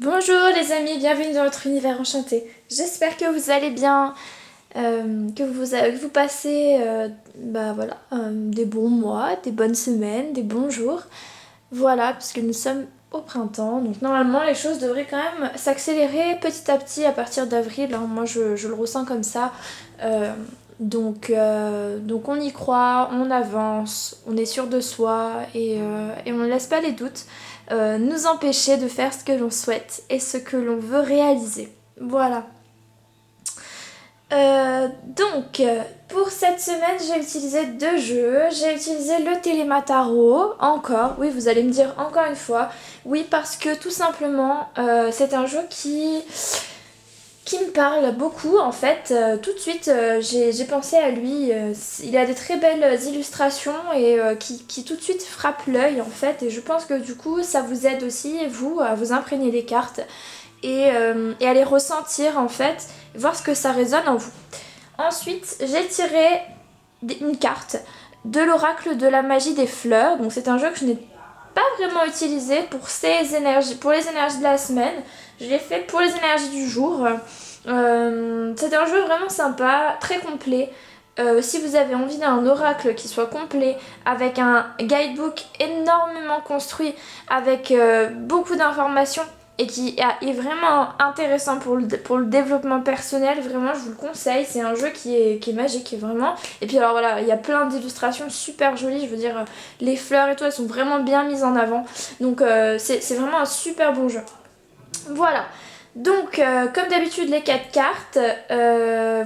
Bonjour les amis, bienvenue dans votre univers enchanté. J'espère que vous allez bien, que vous passez des bons mois, des bonnes semaines, des bons jours. Voilà, puisque nous sommes au printemps, donc normalement les choses devraient quand même s'accélérer petit à petit à partir d'avril, hein. Moi je le ressens comme ça. Euh, donc on y croit, on avance, on est sûr de soi et on ne laisse pas les doutes nous empêcher de faire ce que l'on souhaite et ce que l'on veut réaliser. Voilà. Pour cette semaine, j'ai utilisé deux jeux. J'ai utilisé le Télémataro, encore. Oui, vous allez me dire encore une fois. Oui, parce que tout simplement, c'est un jeu qui me parle beaucoup en fait. Tout de suite, j'ai pensé à lui. Il a des très belles illustrations et qui tout de suite frappent l'œil en fait. Et je pense que du coup, ça vous aide aussi, vous, à vous imprégner des cartes et à les ressentir en fait, voir ce que ça résonne en vous. Ensuite, j'ai tiré une carte de l'oracle de la magie des fleurs. Donc c'est un jeu que je n'ai pas vraiment utilisé pour pour les énergies de la semaine. Je l'ai fait pour les énergies du jour. C'est un jeu vraiment sympa, très complet. Si vous avez envie d'un oracle qui soit complet, avec un guidebook énormément construit, avec beaucoup d'informations et est vraiment intéressant pour le développement personnel, vraiment je vous le conseille. C'est un jeu qui est magique, vraiment. Et puis alors voilà, il y a plein d'illustrations super jolies, je veux dire, les fleurs et tout, elles sont vraiment bien mises en avant. Donc c'est vraiment un super bon jeu. Voilà. Donc, comme d'habitude, les 4 cartes,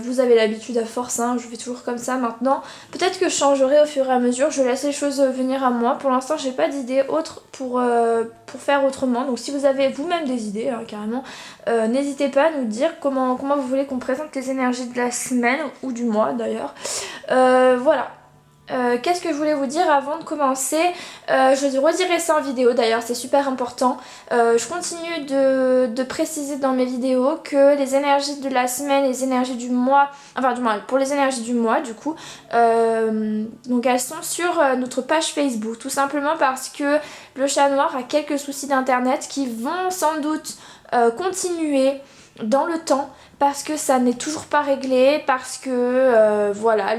vous avez l'habitude à force, hein, je fais toujours comme ça maintenant. Peut-être que je changerai au fur et à mesure, je laisse les choses venir à moi. Pour l'instant, j'ai pas d'idée autre pour faire autrement. Donc, si vous avez vous-même des idées, hein, carrément, n'hésitez pas à nous dire comment vous voulez qu'on présente les énergies de la semaine ou du mois d'ailleurs. Voilà. Qu'est-ce que je voulais vous dire avant de commencer? Je redirai ça en vidéo d'ailleurs, c'est super important. Je continue de préciser dans mes vidéos que les énergies de la semaine, les énergies du mois, enfin du moins pour les énergies du mois du coup, donc elles sont sur notre page Facebook, tout simplement parce que le chat noir a quelques soucis d'internet qui vont sans doute continuer dans le temps parce que ça n'est toujours pas réglé, parce que voilà,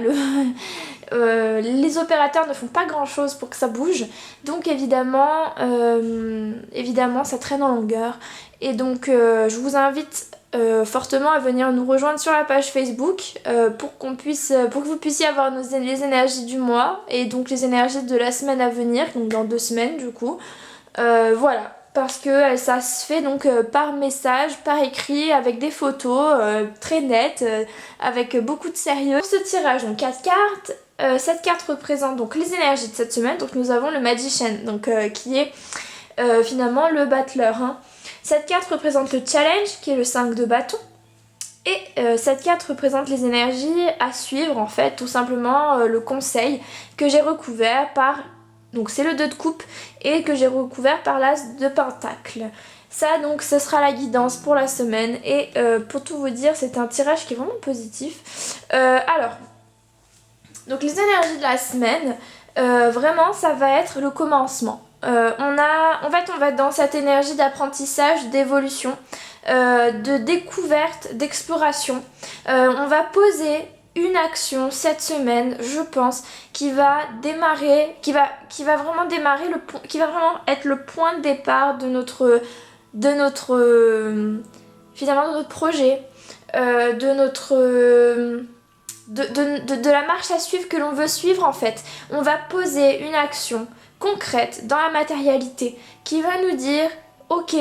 les opérateurs ne font pas grand chose pour que ça bouge, donc évidemment ça traîne en longueur. Et donc je vous invite fortement à venir nous rejoindre sur la page Facebook pour que vous puissiez avoir les énergies du mois et donc les énergies de la semaine à venir, donc dans 2 semaines du coup. Voilà, parce que ça se fait donc par message, par écrit, avec des photos très nettes, avec beaucoup de sérieux. Pour ce tirage, donc 4 cartes. Cette carte représente donc les énergies de cette semaine. Donc nous avons le Magician, donc, qui est finalement le battleur, hein. Cette carte représente le challenge, qui est le 5 de bâton. Et cette carte représente les énergies à suivre, en fait, tout simplement le conseil que j'ai recouvert par... Donc c'est le 2 de coupe et que j'ai recouvert par l'as de pentacle. Ça donc ce sera la guidance pour la semaine et pour tout vous dire c'est un tirage qui est vraiment positif. Donc les énergies de la semaine, vraiment ça va être le commencement. En fait on va être dans cette énergie d'apprentissage, d'évolution, de découverte, d'exploration. On va poser une action cette semaine, je pense, qui va démarrer, qui va vraiment démarrer qui va vraiment être le point de départ de notre finalement de notre projet, de notre de la marche à suivre que l'on veut suivre en fait. On va poser une action concrète dans la matérialité qui va nous dire ok,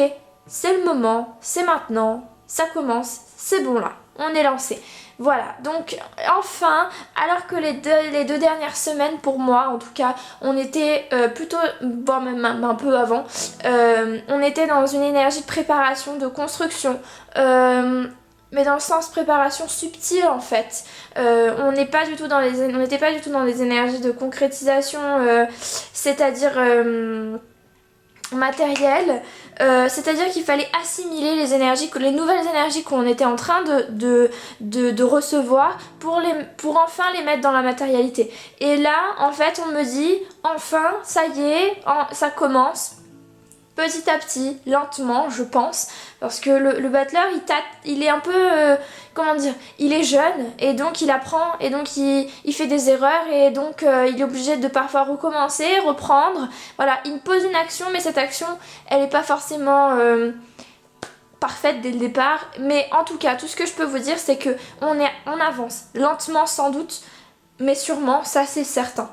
c'est le moment, c'est maintenant, ça commence, c'est bon là, on est lancé. Voilà, donc enfin, alors que les deux dernières semaines pour moi, en tout cas, on était plutôt, bon même un peu avant, on était dans une énergie de préparation, de construction, mais dans le sens préparation subtile en fait. On n'était pas du tout dans les énergies de concrétisation, c'est-à-dire matériel, c'est-à-dire qu'il fallait assimiler les nouvelles énergies qu'on était en train de recevoir pour enfin les mettre dans la matérialité. Et là, en fait, on me dit, enfin, ça y est, ça commence. petit à petit, lentement, je pense, parce que le battleur, il est un peu, comment dire, il est jeune, et donc il apprend, et donc il fait des erreurs, et donc il est obligé de parfois recommencer, reprendre, voilà, il pose une action, mais cette action, elle n'est pas forcément parfaite dès le départ, mais en tout cas, tout ce que je peux vous dire, c'est que on avance, lentement sans doute, mais sûrement, ça c'est certain.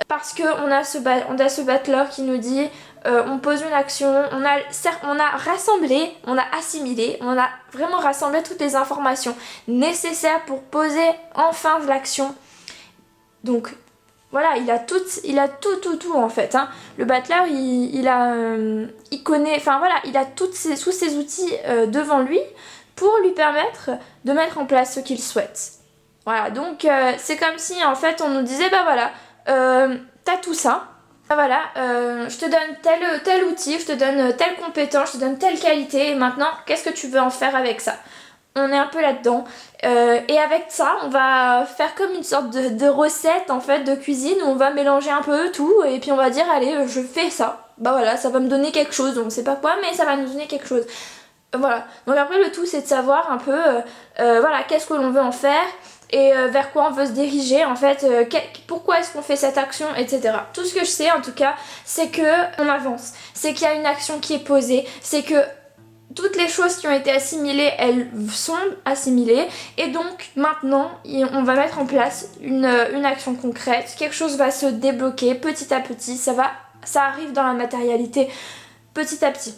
Parce qu'on a ce battler qui nous dit on pose une action, on a rassemblé, on a assimilé, on a vraiment rassemblé toutes les informations nécessaires pour poser enfin l'action. Donc voilà, il a tout en fait. Hein. Le battler, il connaît, enfin voilà, il a tous ces outils devant lui pour lui permettre de mettre en place ce qu'il souhaite. Voilà, donc c'est comme si en fait on nous disait bah voilà, t'as tout ça, bah voilà, je te donne tel outil, je te donne telle compétence, je te donne telle qualité, et maintenant qu'est-ce que tu veux en faire avec ça? On est un peu là-dedans, et avec ça on va faire comme une sorte de recette en fait de cuisine où on va mélanger un peu tout et puis on va dire allez je fais ça, bah voilà ça va me donner quelque chose, on sait pas quoi mais ça va nous donner quelque chose. Voilà, donc après le tout c'est de savoir un peu voilà qu'est-ce que l'on veut en faire et vers quoi on veut se diriger en fait, pourquoi est-ce qu'on fait cette action, etc. Tout ce que je sais en tout cas c'est que on avance, c'est qu'il y a une action qui est posée, c'est que toutes les choses qui ont été assimilées, elles sont assimilées et donc maintenant on va mettre en place une action concrète, quelque chose va se débloquer petit à petit, ça arrive dans la matérialité petit à petit.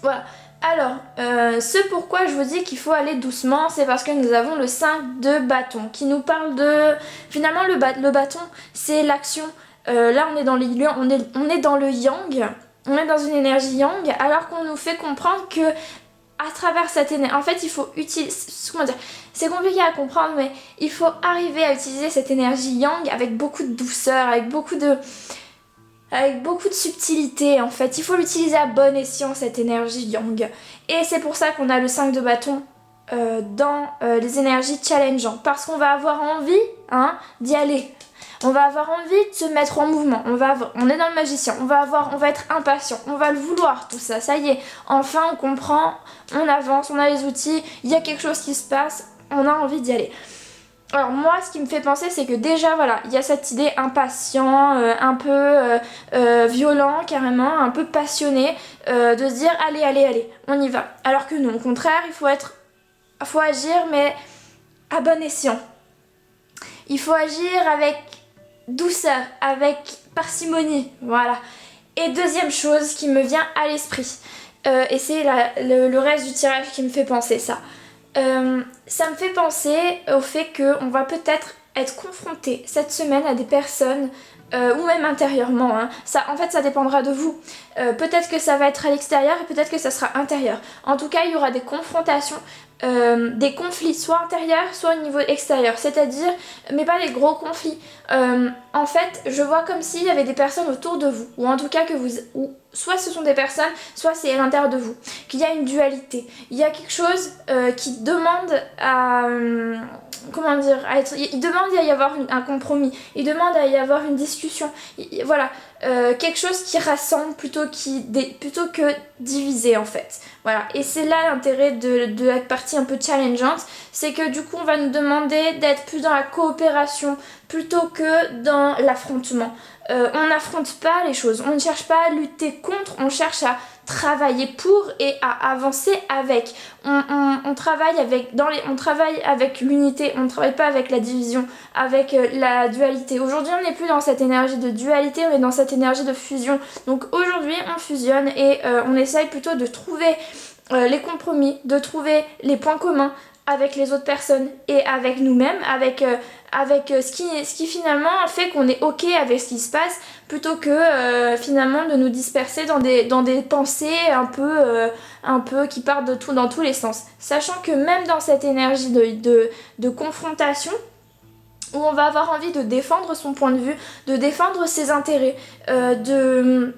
Voilà. Alors, ce pourquoi je vous dis qu'il faut aller doucement, c'est parce que nous avons le 5 de bâton qui nous parle de... Finalement, le bâton, c'est l'action. Là, on est dans le yang, on est dans une énergie yang, alors qu'on nous fait comprendre que à travers cette énergie... En fait, il faut utiliser... Comment dire? C'est compliqué à comprendre, mais il faut arriver à utiliser cette énergie yang avec beaucoup de douceur, avec beaucoup de subtilité en fait. Il faut l'utiliser à bon escient cette énergie yang. Et c'est pour ça qu'on a le 5 de bâton dans les énergies challengeantes. Parce qu'on va avoir envie d'y aller. On va avoir envie de se mettre en mouvement. On est dans le magicien. On va être impatient. On va le vouloir tout ça. Ça y est. Enfin on comprend. On avance. On a les outils. Il y a quelque chose qui se passe. On a envie d'y aller. Alors moi ce qui me fait penser c'est que déjà voilà il y a cette idée impatient, un peu violent carrément, un peu passionné, de se dire allez on y va. Alors que non au contraire il faut agir mais à bon escient. Il faut agir avec douceur, avec parcimonie, voilà. Et deuxième chose qui me vient à l'esprit, et c'est le reste du tirage qui me fait penser ça. Ça me fait penser au fait qu'on va peut-être être confronté cette semaine à des personnes ou même intérieurement, en fait ça dépendra de vous. Peut-être que ça va être à l'extérieur et peut-être que ça sera intérieur. En tout cas il y aura des confrontations, des conflits soit intérieurs soit au niveau extérieur, c'est-à-dire mais pas des gros conflits. En fait je vois comme s'il y avait des personnes autour de vous, ou en tout cas que soit ce sont des personnes, soit c'est à l'intérieur de vous, qu'il y a une dualité, il y a quelque chose qui demande à comment dire, il demande à y avoir un compromis, il demande à y avoir une discussion, voilà, quelque chose qui rassemble plutôt que diviser en fait. Voilà, et c'est là l'intérêt de la partie un peu challengeante, c'est que du coup on va nous demander d'être plus dans la coopération plutôt que dans l'affrontement. On n'affronte pas les choses, on ne cherche pas à lutter contre, on cherche à travailler pour et à avancer avec. On travaille avec l'unité, on ne travaille pas avec la division, avec la dualité. Aujourd'hui on n'est plus dans cette énergie de dualité, on est dans cette énergie de fusion. Donc aujourd'hui on fusionne et on essaye plutôt de trouver les compromis, de trouver les points communs avec les autres personnes et avec nous-mêmes, avec ce qui finalement fait qu'on est ok avec ce qui se passe, plutôt que finalement de nous disperser dans des pensées un peu qui partent dans tous les sens. Sachant que même dans cette énergie de confrontation, où on va avoir envie de défendre son point de vue, de défendre ses intérêts, de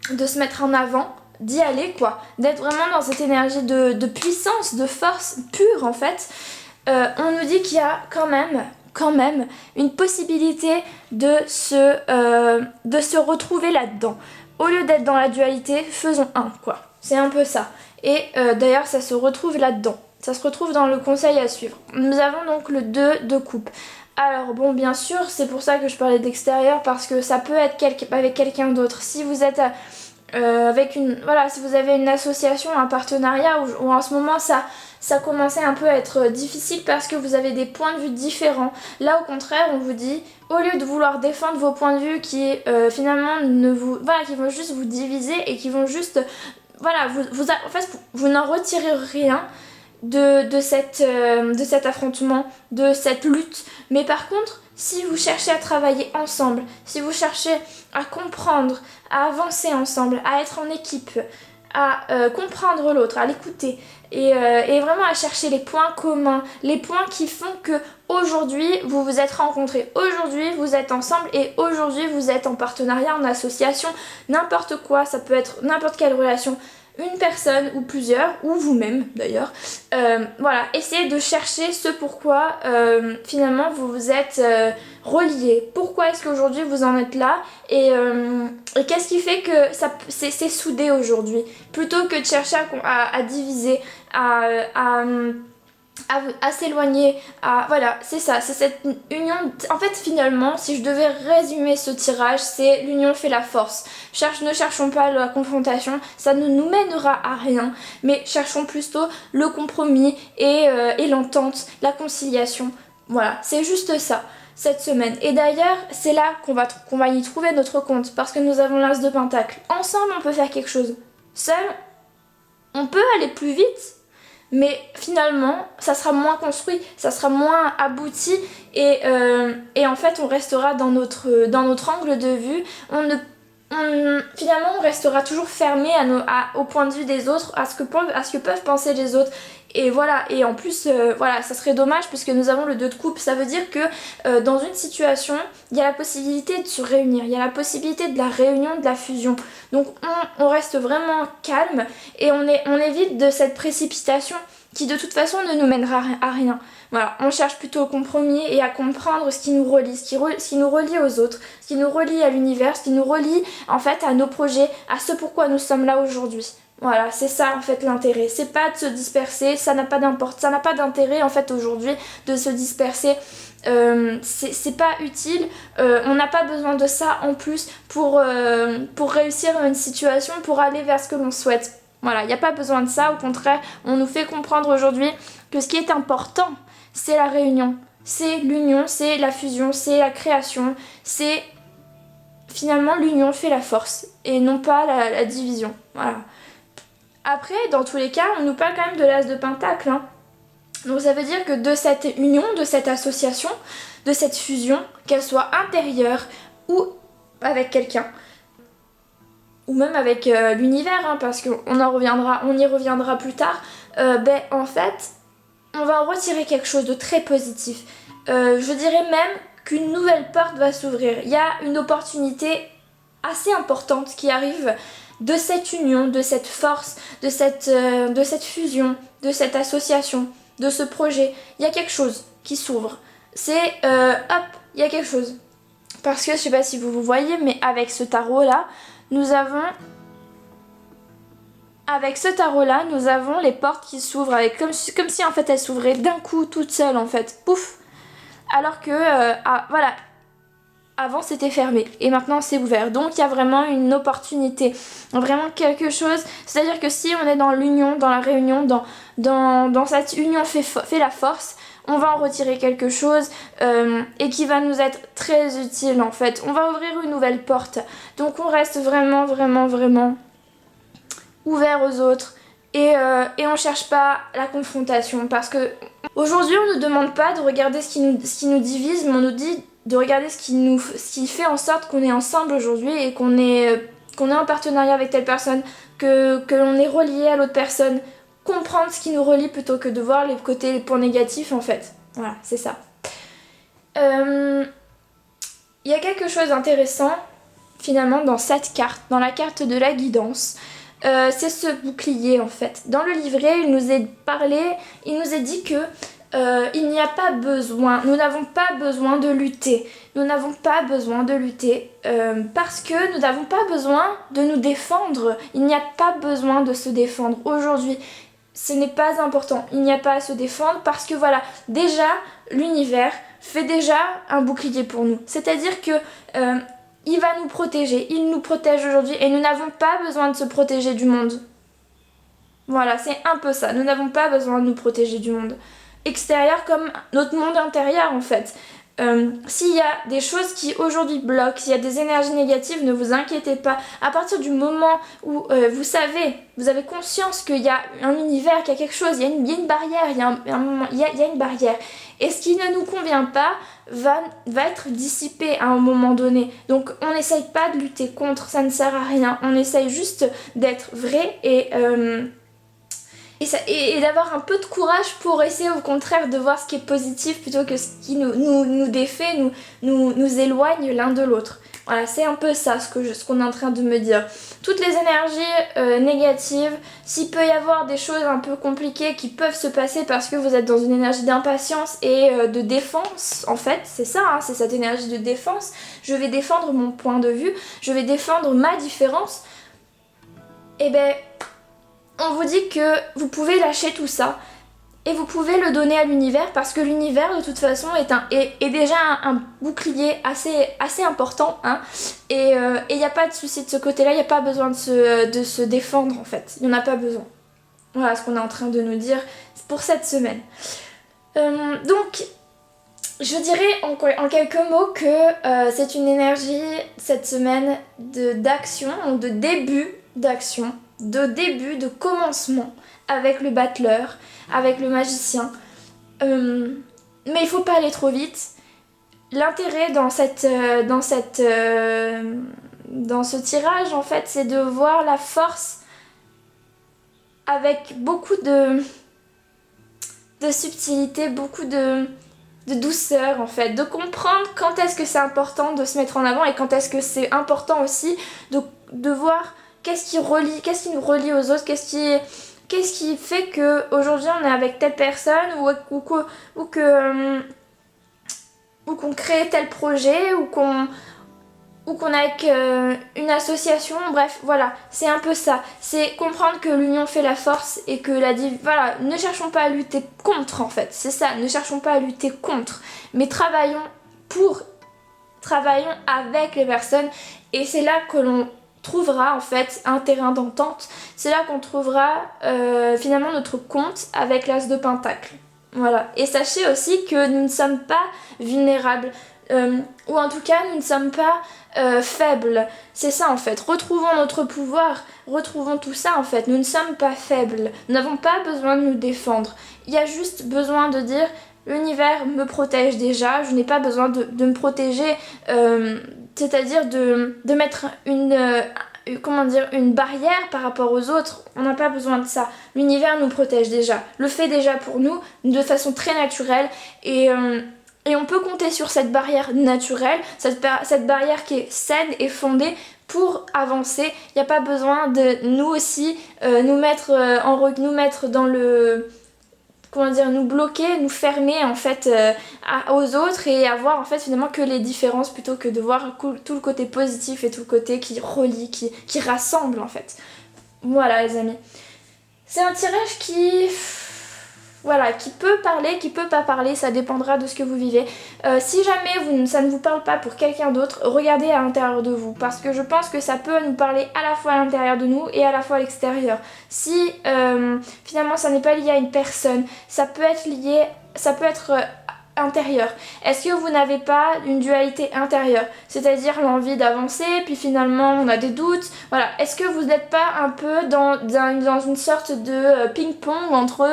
se mettre en avant, d'y aller quoi, d'être vraiment dans cette énergie de puissance, de force pure en fait. On nous dit qu'il y a quand même une possibilité de se retrouver là-dedans. au lieu d'être dans la dualité, faisons un, quoi. C'est un peu ça. Et d'ailleurs, ça se retrouve là-dedans. Ça se retrouve dans le conseil à suivre. Nous avons donc le 2 de coupe. Alors bon, bien sûr, c'est pour ça que je parlais d'extérieur, parce que ça peut être avec quelqu'un d'autre. Si vous êtes si vous avez une association, un partenariat, où en ce moment ça commençait un peu à être difficile parce que vous avez des points de vue différents. Là au contraire, on vous dit, au lieu de vouloir défendre vos points de vue qui finalement qui vont juste vous diviser et qui vont juste en fait vous n'en retirez rien de cet affrontement, de cette lutte. Mais par contre, si vous cherchez à travailler ensemble, si vous cherchez à comprendre, à avancer ensemble, à être en équipe, à comprendre l'autre, à l'écouter et vraiment à chercher les points communs, les points qui font que aujourd'hui vous vous êtes rencontrés, aujourd'hui vous êtes ensemble et aujourd'hui vous êtes en partenariat, en association, n'importe quoi, ça peut être n'importe quelle relation, une personne ou plusieurs, ou vous-même d'ailleurs. Essayez de chercher ce pourquoi finalement vous vous êtes reliés. Pourquoi est-ce qu'aujourd'hui vous en êtes là et qu'est-ce qui fait que c'est soudé aujourd'hui, plutôt que de chercher à diviser, à s'éloigner, c'est ça, c'est cette union. En fait, finalement, si je devais résumer ce tirage, c'est l'union fait la force. Ne cherchons pas la confrontation, ça ne nous mènera à rien, mais cherchons plutôt le compromis et l'entente, la conciliation. Voilà, c'est juste ça, cette semaine. Et d'ailleurs, c'est là qu'on va y trouver notre compte, parce que nous avons l'As de Pentacle. Ensemble, on peut faire quelque chose. Seul, on peut aller plus vite, mais finalement ça sera moins construit, ça sera moins abouti et en fait on restera dans notre angle de vue. Finalement on restera toujours fermé au point de vue des autres, à ce que peuvent penser les autres. Et voilà, et en plus ça serait dommage puisque nous avons le 2 de coupe. Ça veut dire que dans une situation il y a la possibilité de se réunir, il y a la possibilité de la réunion, de la fusion. Donc on reste vraiment calme et on évite de cette précipitation qui de toute façon ne nous mènera à rien. Voilà, on cherche plutôt au compromis et à comprendre ce qui nous relie, ce qui nous relie aux autres, ce qui nous relie à l'univers, ce qui nous relie en fait à nos projets, à ce pourquoi nous sommes là aujourd'hui. Voilà, c'est ça en fait l'intérêt. C'est pas de se disperser, ça n'a pas d'intérêt en fait aujourd'hui de se disperser. C'est pas utile, on n'a pas besoin de ça en plus pour réussir une situation, pour aller vers ce que l'on souhaite. Voilà, il n'y a pas besoin de ça, au contraire, on nous fait comprendre aujourd'hui que ce qui est important, c'est la réunion, c'est l'union, c'est la fusion, c'est la création, c'est finalement l'union fait la force et non pas la division. Voilà. Après, dans tous les cas, on nous parle quand même de l'As de Pentacle, hein. Donc ça veut dire que de cette union, de cette association, de cette fusion, qu'elle soit intérieure ou avec quelqu'un, ou même avec l'univers, hein, parce qu'on y reviendra plus tard, en fait, on va en retirer quelque chose de très positif. Je dirais même qu'une nouvelle porte va s'ouvrir. Il y a une opportunité assez importante qui arrive de cette union, de cette force, de cette fusion, de cette association, de ce projet. Il y a quelque chose qui s'ouvre. Il y a quelque chose. Parce que je sais pas si vous voyez, mais avec ce tarot-là, nous avons les portes qui s'ouvrent comme si en fait elles s'ouvraient d'un coup toutes seules en fait, pouf. Alors que avant c'était fermé et maintenant c'est ouvert. Donc il y a vraiment une opportunité, vraiment quelque chose. C'est-à-dire que si on est dans l'union, dans la réunion, dans cette union fait la force, on va en retirer quelque chose et qui va nous être très utile en fait. On va ouvrir une nouvelle porte. Donc on reste vraiment, vraiment, vraiment ouvert aux autres et on cherche pas la confrontation, parce que aujourd'hui on ne demande pas de regarder ce qui nous divise, mais on nous dit de regarder ce qui fait en sorte qu'on est ensemble aujourd'hui et qu'on est en partenariat avec telle personne, que l'on est relié à l'autre personne. Comprendre ce qui nous relie plutôt que de voir les points négatifs en fait. Voilà, c'est ça. Il y a quelque chose d'intéressant finalement dans cette carte, dans la carte de la guidance. C'est ce bouclier en fait. Dans le livret, il nous est dit que il n'y a pas besoin, nous n'avons pas besoin de lutter. Nous n'avons pas besoin de lutter parce que nous n'avons pas besoin de nous défendre. Il n'y a pas besoin de se défendre. Aujourd'hui, ce n'est pas important. Il n'y a pas à se défendre parce que voilà, déjà, l'univers fait déjà un bouclier pour nous. C'est-à-dire que il va nous protéger. Il nous protège aujourd'hui et nous n'avons pas besoin de se protéger du monde. Voilà, c'est un peu ça. Nous n'avons pas besoin de nous protéger du monde extérieur comme notre monde intérieur en fait. S'il y a des choses qui aujourd'hui bloquent, s'il y a des énergies négatives, ne vous inquiétez pas. À partir du moment où vous savez, vous avez conscience qu'il y a un univers, qu'il y a quelque chose, il y a une barrière, il y a une barrière. Et ce qui ne nous convient pas va être dissipé à un moment donné. Donc on n'essaye pas de lutter contre, ça ne sert à rien. On essaye juste d'être vrai et d'avoir un peu de courage pour essayer au contraire de voir ce qui est positif plutôt que ce qui nous défait, nous éloigne l'un de l'autre. Voilà, c'est un peu ça ce qu'on est en train de me dire. Toutes les énergies négatives, s'il peut y avoir des choses un peu compliquées qui peuvent se passer parce que vous êtes dans une énergie d'impatience et de défense, en fait, c'est ça, hein, c'est cette énergie de défense. Je vais défendre mon point de vue, je vais défendre ma différence. Et ben, on vous dit que vous pouvez lâcher tout ça et vous pouvez le donner à l'univers parce que l'univers de toute façon est déjà un bouclier assez important hein, et il n'y a pas de souci de ce côté-là, il n'y a pas besoin de se défendre en fait, il n'y en a pas besoin. Voilà ce qu'on est en train de nous dire pour cette semaine. Donc je dirais en quelques mots que c'est une énergie cette semaine d'action, de début d'action, de début, de commencement avec le battleur, avec le magicien. Mais il faut pas aller trop vite. L'intérêt dans ce tirage, en fait, c'est de voir la force avec beaucoup de subtilité, beaucoup de douceur, en fait. De comprendre quand est-ce que c'est important de se mettre en avant et quand est-ce que c'est important aussi de voir qu'est-ce qui nous relie aux autres, qu'est-ce qui fait qu'aujourd'hui on est avec telle personne ou qu'on crée tel projet ou qu'on est avec une association, bref, voilà, c'est un peu ça. C'est comprendre que l'union fait la force et que voilà, ne cherchons pas à lutter contre en fait, c'est ça, ne cherchons pas à lutter contre, mais travaillons avec les personnes et c'est là que l'on trouvera en fait un terrain d'entente. C'est là qu'on trouvera finalement notre compte avec l'as de pentacle. Voilà. Et sachez aussi que nous ne sommes pas vulnérables ou en tout cas nous ne sommes pas faibles. C'est ça en fait. Retrouvons notre pouvoir, retrouvons tout ça en fait. Nous ne sommes pas faibles. Nous n'avons pas besoin de nous défendre. Il y a juste besoin de dire l'univers me protège déjà, je n'ai pas besoin de me protéger, c'est-à-dire de mettre une barrière par rapport aux autres. On n'a pas besoin de ça. L'univers nous protège déjà, le fait déjà pour nous de façon très naturelle et on peut compter sur cette barrière naturelle, cette barrière qui est saine et fondée pour avancer. Il n'y a pas besoin de nous aussi nous mettre dans le... nous bloquer, nous fermer en fait aux autres et avoir en fait finalement que les différences plutôt que de voir tout le côté positif et tout le côté qui relie, qui rassemble en fait. Voilà les amis. C'est un tirage qui peut parler, qui peut pas parler, ça dépendra de ce que vous vivez. Si jamais ça ne vous parle pas pour quelqu'un d'autre, regardez à l'intérieur de vous parce que je pense que ça peut nous parler à la fois à l'intérieur de nous et à la fois à l'extérieur. Si finalement ça n'est pas lié à une personne, ça peut être intérieur. Est-ce que vous n'avez pas une dualité intérieure, c'est-à-dire l'envie d'avancer, puis finalement on a des doutes, voilà. Est-ce que vous n'êtes pas un peu dans une sorte de ping-pong entre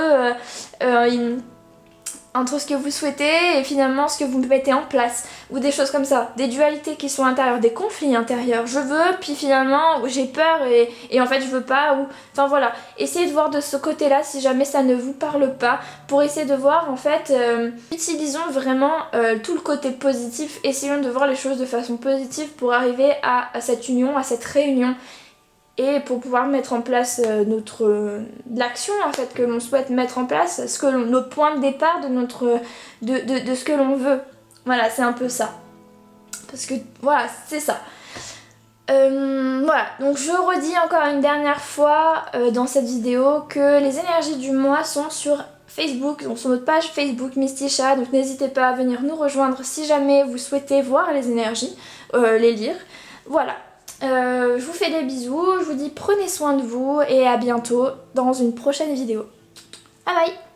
ce que vous souhaitez et finalement ce que vous mettez en place, ou des choses comme ça, des dualités qui sont intérieures, des conflits intérieurs, je veux, puis finalement j'ai peur et en fait je veux pas, ou enfin voilà, essayez de voir de ce côté-là si jamais ça ne vous parle pas, pour essayer de voir en fait, utilisons vraiment tout le côté positif, essayons de voir les choses de façon positive pour arriver à cette union, à cette réunion. et pour pouvoir mettre en place l'action en fait que l'on souhaite mettre en place, notre point de départ de ce que l'on veut. Voilà, c'est un peu ça. Parce que voilà, c'est ça. Voilà, donc je redis encore une dernière fois dans cette vidéo que les énergies du mois sont sur Facebook, donc sur notre page Facebook Misty-Chat, donc n'hésitez pas à venir nous rejoindre si jamais vous souhaitez voir les énergies, les lire. Voilà, je vous fais des bisous, je vous dis prenez soin de vous et à bientôt dans une prochaine vidéo. Bye bye.